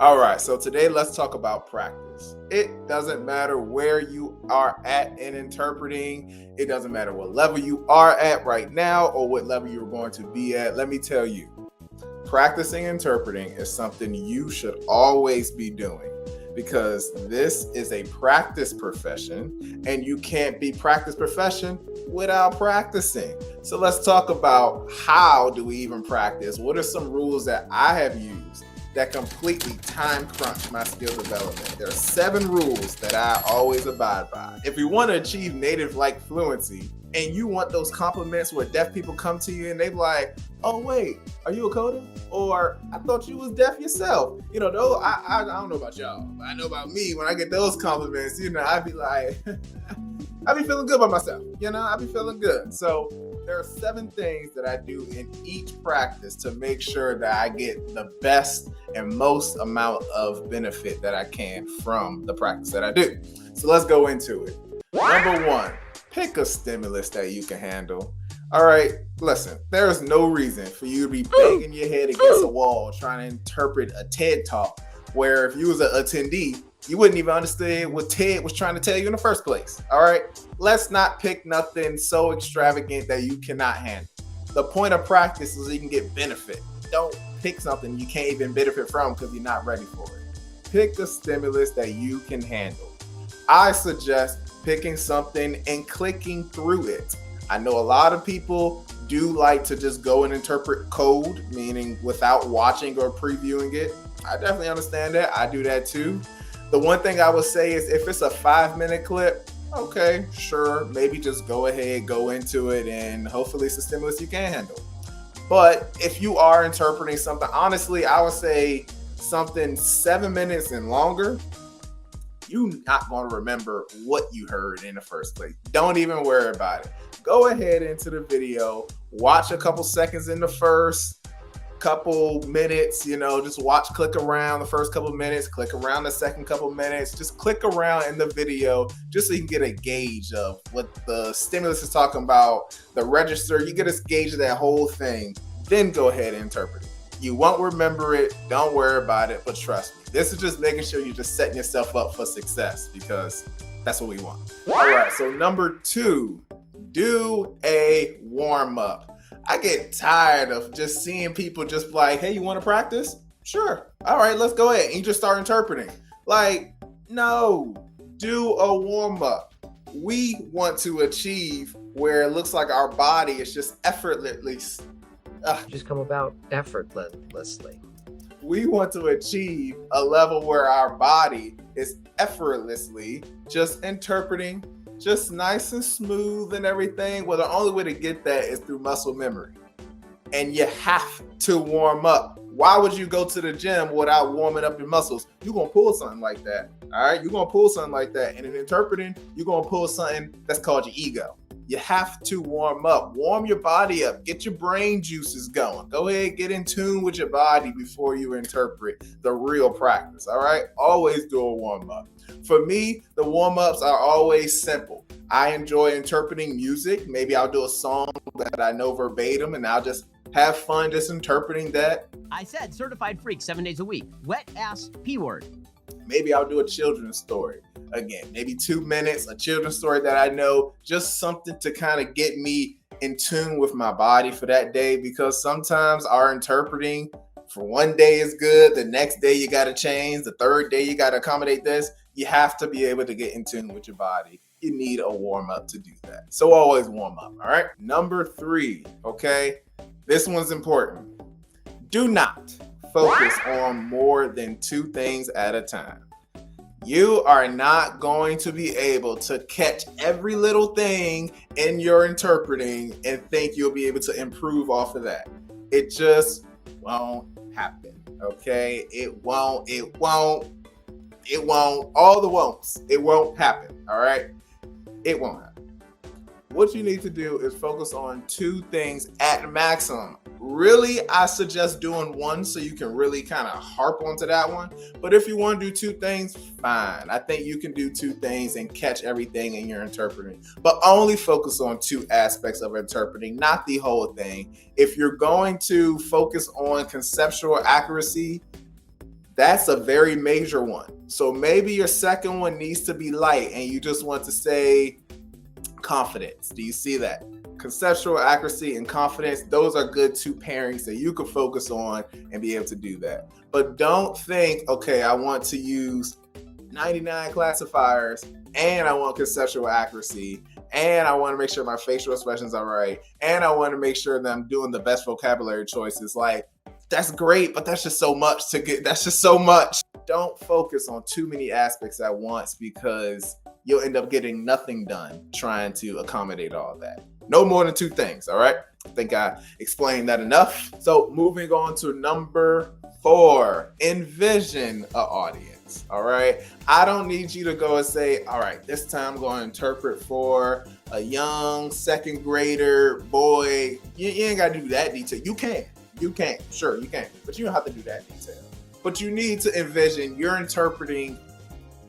All right, so today let's talk about practice. It doesn't matter where you are at in interpreting, it doesn't matter what level you are at right now or what level you're going to be at. Let me tell you, practicing interpreting is something you should always be doing because this is a practice profession and you can't be practice profession without practicing. So let's talk about how do we even practice? What are some rules that I have used that completely time crunch my skill development? There are 7 rules that I always abide by. If you want to achieve native-like fluency and you want those compliments where deaf people come to you and they be like, oh wait, are you a coder? Or I thought you was deaf yourself. Though I don't know about y'all, but I know about me. When I get those compliments, I be like, I be feeling good about myself. I be feeling good. So there are 7 things that I do in each practice to make sure that I get the best and most amount of benefit that I can from the practice that I do. So let's go into it. Number 1, pick a stimulus that you can handle. All right, listen, there is no reason for you to be banging your head against a wall trying to interpret a TED Talk where if you was an attendee, you wouldn't even understand what Ted was trying to tell you in the first place. All right, let's not pick nothing so extravagant that you cannot handle. The point of practice is so you can get benefit. Don't pick something you can't even benefit from because you're not ready for it. Pick a stimulus that you can handle. I suggest picking something and clicking through it. I know a lot of people do like to just go and interpret code, meaning without watching or previewing it. I definitely understand that. I do that too. The one thing I would say is if it's a 5-minute clip, okay, sure, maybe just go ahead, go into it, and hopefully it's a stimulus you can handle. But if you are interpreting something, honestly, I would say something 7 minutes and longer, you're not going to remember what you heard in the first place. Don't even worry about it. Go ahead into the video, watch a couple seconds in the first couple minutes, just click around the first couple minutes, click around the second couple minutes, just click around in the video just so you can get a gauge of what the stimulus is talking about, the register, you get a gauge of that whole thing, then go ahead and interpret it. You won't remember it, don't worry about it, but trust me, this is just making sure you're just setting yourself up for success because that's what we want. All right, so number 2, do a warm-up. I get tired of just seeing people just like, hey, you want to practice? Sure. All right, let's go ahead. And you just start interpreting. Like, no, do a warm-up. We want to achieve where it looks like our body is just effortlessly. Just come about effortlessly. We want to achieve a level where our body is effortlessly just interpreting, just nice and smooth and everything. Well, the only way to get that is through muscle memory. And you have to warm up. Why would you go to the gym without warming up your muscles? You're going to pull something like that. All right? You're going to pull something like that. And in interpreting, you're going to pull something that's called your ego. You have to warm up. Warm your body up. Get your brain juices going. Go ahead, get in tune with your body before you interpret the real practice. All right? Always do a warm up. For me, the warm-ups are always simple. I enjoy interpreting music. Maybe I'll do a song that I know verbatim and I'll just have fun just interpreting that. I said certified freak 7 days a week. Wet ass P word. Maybe I'll do a children's story. Again, maybe 2 minutes, a children's story that I know, just something to kind of get me in tune with my body for that day, because sometimes our interpreting for one day is good. The next day you got to change. The third day you got to accommodate this. You have to be able to get in tune with your body. You need a warm up to do that. So always warm up. All right. Number 3. Okay. This one's important. Do not focus on more than 2 things at a time. You are not going to be able to catch every little thing in your interpreting and think you'll be able to improve off of that. It just won't happen. Okay. It won't. All the won'ts. It won't happen. All right. It won't happen. What you need to do is focus on 2 things at maximum. Really, I suggest doing 1 so you can really kind of harp onto that one. But if you want to do 2 things, fine. I think you can do 2 things and catch everything in your interpreting. But only focus on 2 aspects of interpreting, not the whole thing. If you're going to focus on conceptual accuracy, That's a very major one. So maybe your second one needs to be light and you just want to say confidence. Do you see that? Conceptual accuracy and confidence, those are good two pairings that you can focus on and be able to do that. But don't think, okay, I want to use 99 classifiers and I want conceptual accuracy and I want to make sure my facial expressions are right and I want to make sure that I'm doing the best vocabulary choices. Like, that's great, but that's just so much to get. That's just so much. Don't focus on too many aspects at once because you'll end up getting nothing done trying to accommodate all that. No more than two things, all right? I think I explained that enough. So moving on to number 4, envision an audience, all right? I don't need you to go and say, all right, this time I'm going to interpret for a young second grader boy. You ain't got to do that detail. You can, sure, you can, but you don't have to do that detail. But you need to envision you're interpreting.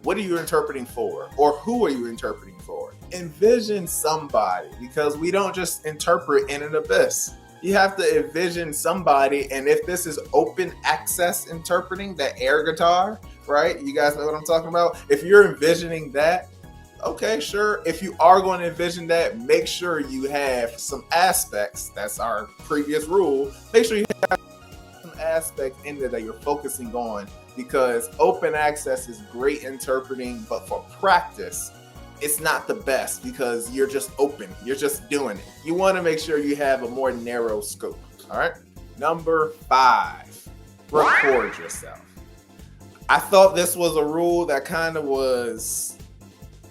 What are you interpreting for? Or who are you interpreting for? Envision somebody, because we don't just interpret in an abyss. You have to envision somebody, and if this is open access interpreting, that air guitar, right? You guys know what I'm talking about? If you're envisioning that, okay, sure. If you are going to envision that, make sure you have some aspects. That's our previous rule. Make sure you have some aspects in there that you're focusing on, because open access is great interpreting, but for practice, it's not the best because you're just open. You're just doing it. You want to make sure you have a more narrow scope. All right. Number 5, record yourself. I thought this was a rule that kind of was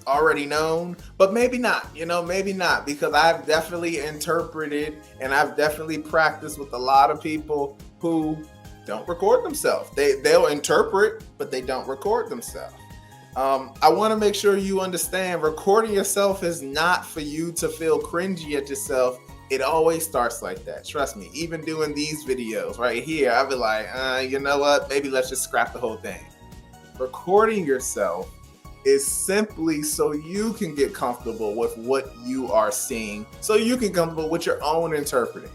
already known, but maybe not, maybe not, because I've definitely interpreted and I've definitely practiced with a lot of people who don't record themselves. They'll interpret, but they don't record themselves. I want to make sure you understand recording yourself is not for you to feel cringy at yourself. It always starts like that. Trust me, even doing these videos right here, I'll be like, you know what? Maybe let's just scrap the whole thing. Recording yourself is simply so you can get comfortable with what you are seeing, so you can get comfortable with your own interpreting.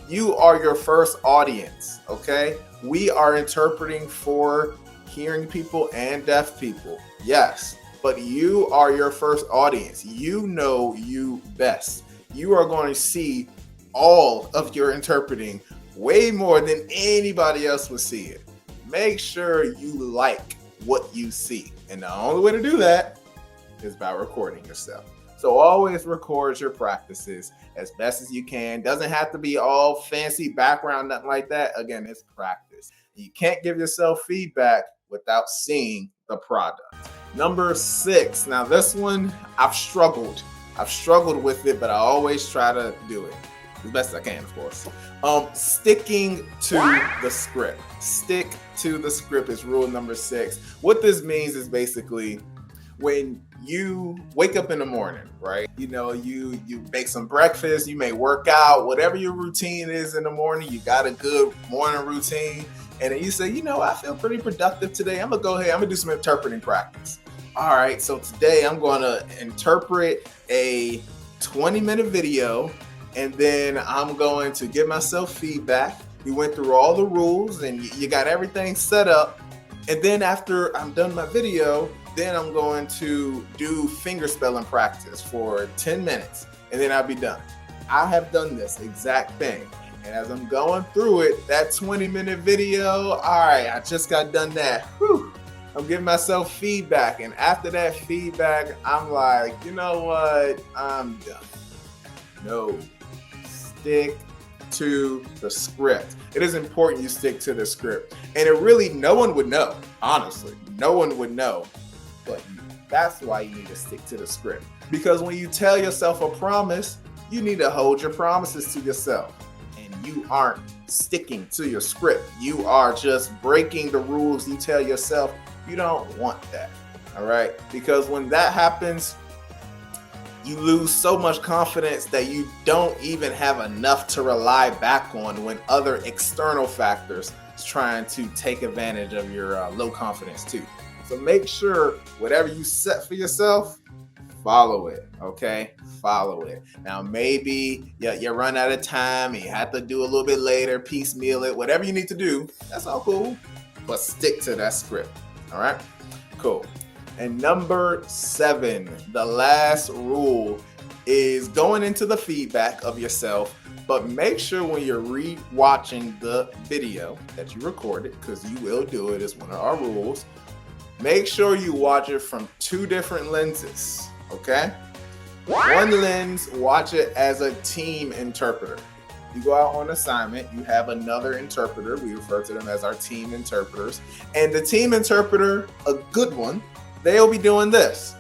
You are your first audience, okay? We are interpreting for hearing people and deaf people, yes, but you are your first audience. You know you best. You are going to see all of your interpreting way more than anybody else will see it. Make sure you like what you see. And the only way to do that is by recording yourself. So always record your practices as best as you can. Doesn't have to be all fancy background, nothing like that. Again, it's practice. You can't give yourself feedback without seeing the product. Number 6. Now this one, I've struggled with it, but I always try to do it as best I can, of course. Sticking to the script. Stick to the script is rule number 6. What this means is basically when you wake up in the morning, right? You make some breakfast, you may work out, whatever your routine is in the morning, you got a good morning routine. And then you say, I feel pretty productive today. I'm going to go ahead, I'm going to do some interpreting practice. All right, so today I'm going to interpret a 20-minute video, and then I'm going to give myself feedback. We went through all the rules and you got everything set up. And then after I'm done my video, then I'm going to do finger spelling practice for 10 minutes, and then I'll be done. I have done this exact thing. And as I'm going through it, that 20-minute video, all right, I just got done that. Whew. I'm giving myself feedback. And after that feedback, I'm like, you know what? I'm done. No. Stick to the script. It is important you stick to the script. And it really, no one would know. Honestly, no one would know. But that's why you need to stick to the script. Because when you tell yourself a promise, you need to hold your promises to yourself. You aren't sticking to your script. You are just breaking the rules you tell yourself. You don't want that, all right? Because when that happens, you lose so much confidence that you don't even have enough to rely back on when other external factors is trying to take advantage of your low confidence too. So make sure whatever you set for yourself, follow it, okay? Follow it. Now, maybe you run out of time and you have to do a little bit later, piecemeal it, whatever you need to do, that's all cool. but stick to that script. All right, cool. And number 7, the last rule is going into the feedback of yourself, but make sure when you're re-watching the video that you recorded, because you will do it, it's one of our rules, make sure you watch it from 2 different lenses, okay? One lens, watch it as a team interpreter. You go out on assignment, you have another interpreter, we refer to them as our team interpreters, and the team interpreter, a good one, they'll be doing this.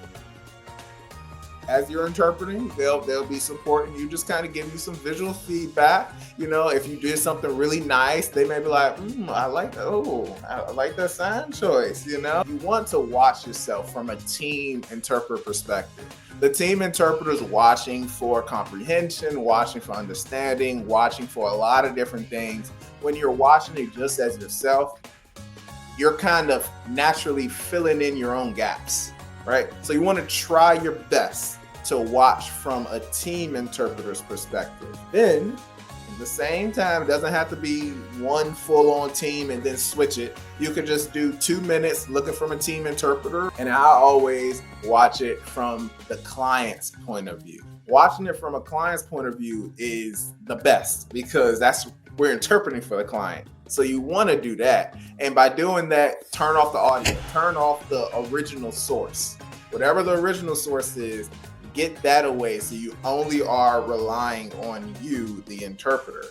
As you're interpreting, they'll be supporting you, just kind of give you some visual feedback. You know, if you did something really nice, they may be like, I like that. Oh, I like that sign choice. You know, you want to watch yourself from a team interpreter perspective. The team interpreter is watching for comprehension, watching for understanding, watching for a lot of different things. When you're watching it just as yourself, you're kind of naturally filling in your own gaps, right? So you want to try your best to watch from a team interpreter's perspective. Then, at the same time, it doesn't have to be one full-on team and then switch it. You could just do 2 minutes looking from a team interpreter, and I always watch it from the client's point of view. Watching it from a client's point of view is the best because we're interpreting for the client. So you want to do that. And by doing that, turn off the audio, turn off the original source. Whatever the original source is, get that away so you only are relying on you, the interpreter.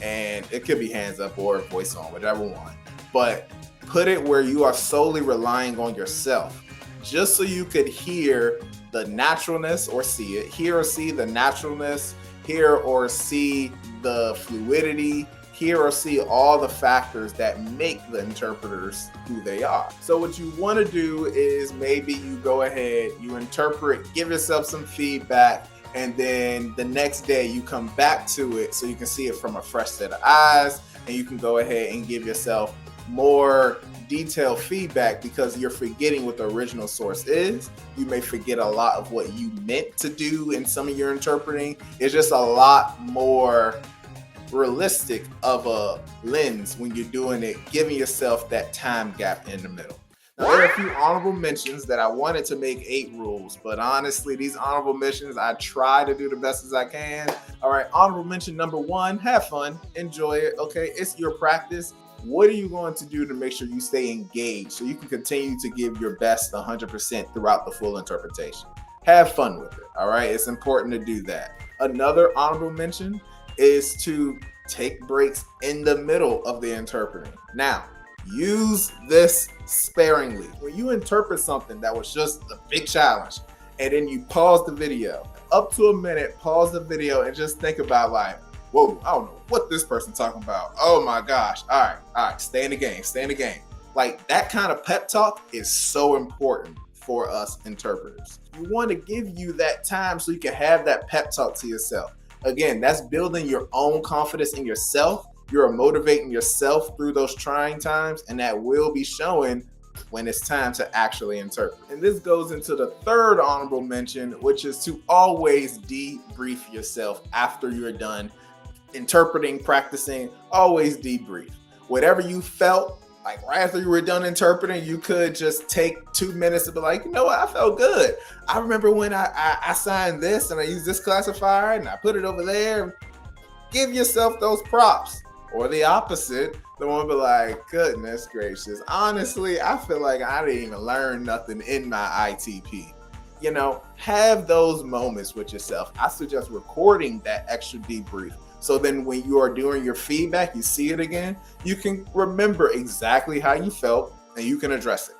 And it could be hands up or voice on, whichever one. But put it where you are solely relying on yourself, just so you could hear the naturalness or see it, hear or see the naturalness, hear or see the fluidity, hear or see all the factors that make the interpreters who they are. So what you want to do is maybe you go ahead, you interpret, give yourself some feedback, and then the next day you come back to it so you can see it from a fresh set of eyes, and you can go ahead and give yourself more detailed feedback because you're forgetting what the original source is. You may forget a lot of what you meant to do in some of your interpreting. It's just a lot more realistic of a lens when you're doing it, giving yourself that time gap in the middle. Now, there are a few honorable mentions that I wanted to make 8 rules, but honestly, these honorable mentions, I try to do the best as I can. All right, honorable mention number 1, have fun, enjoy it, okay? It's your practice. What are you going to do to make sure you stay engaged so you can continue to give your best 100% throughout the full interpretation? Have fun with it, all right? It's important to do that. Another honorable mention is to take breaks in the middle of the interpreting. Now, use this sparingly. When you interpret something that was just a big challenge, and then you pause the video, up to a minute, pause the video, and just think about like, whoa, I don't know what this person's talking about. Oh my gosh. All right, stay in the game. Like that kind of pep talk is so important for us interpreters. You want to give you that time so you can have that pep talk to yourself. Again, that's building your own confidence in yourself. You're motivating yourself through those trying times, and that will be showing when it's time to actually interpret. And this goes into the third honorable mention, which is to always debrief yourself after you're done interpreting, practicing. Always debrief. Whatever you felt, like right after you were done interpreting, you could just take 2 minutes to be like, you know what, I felt good. I remember when I signed this and I used this classifier and I put it over there. Give yourself those props. Or the opposite, the one be like, goodness gracious, honestly, I feel like I didn't even learn nothing in my ITP. You know, have those moments with yourself. I suggest recording that extra debrief. So then when you are doing your feedback, you see it again, you can remember exactly how you felt and you can address it.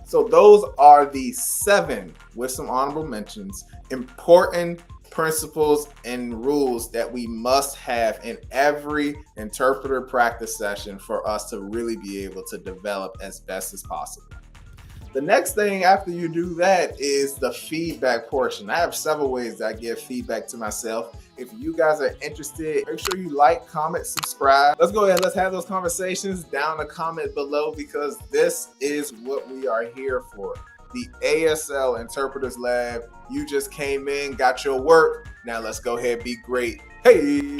So those are the 7, with some honorable mentions, important principles and rules that we must have in every interpreter practice session for us to really be able to develop as best as possible. The next thing after you do that is the feedback portion. I have several ways that I give feedback to myself. If you guys are interested, make sure you like, comment, subscribe. Let's go ahead. Let's have those conversations down in the comment below because this is what we are here for. The ASL Interpreters Lab. You just came in, got your work. Now let's go ahead and be great. Hey!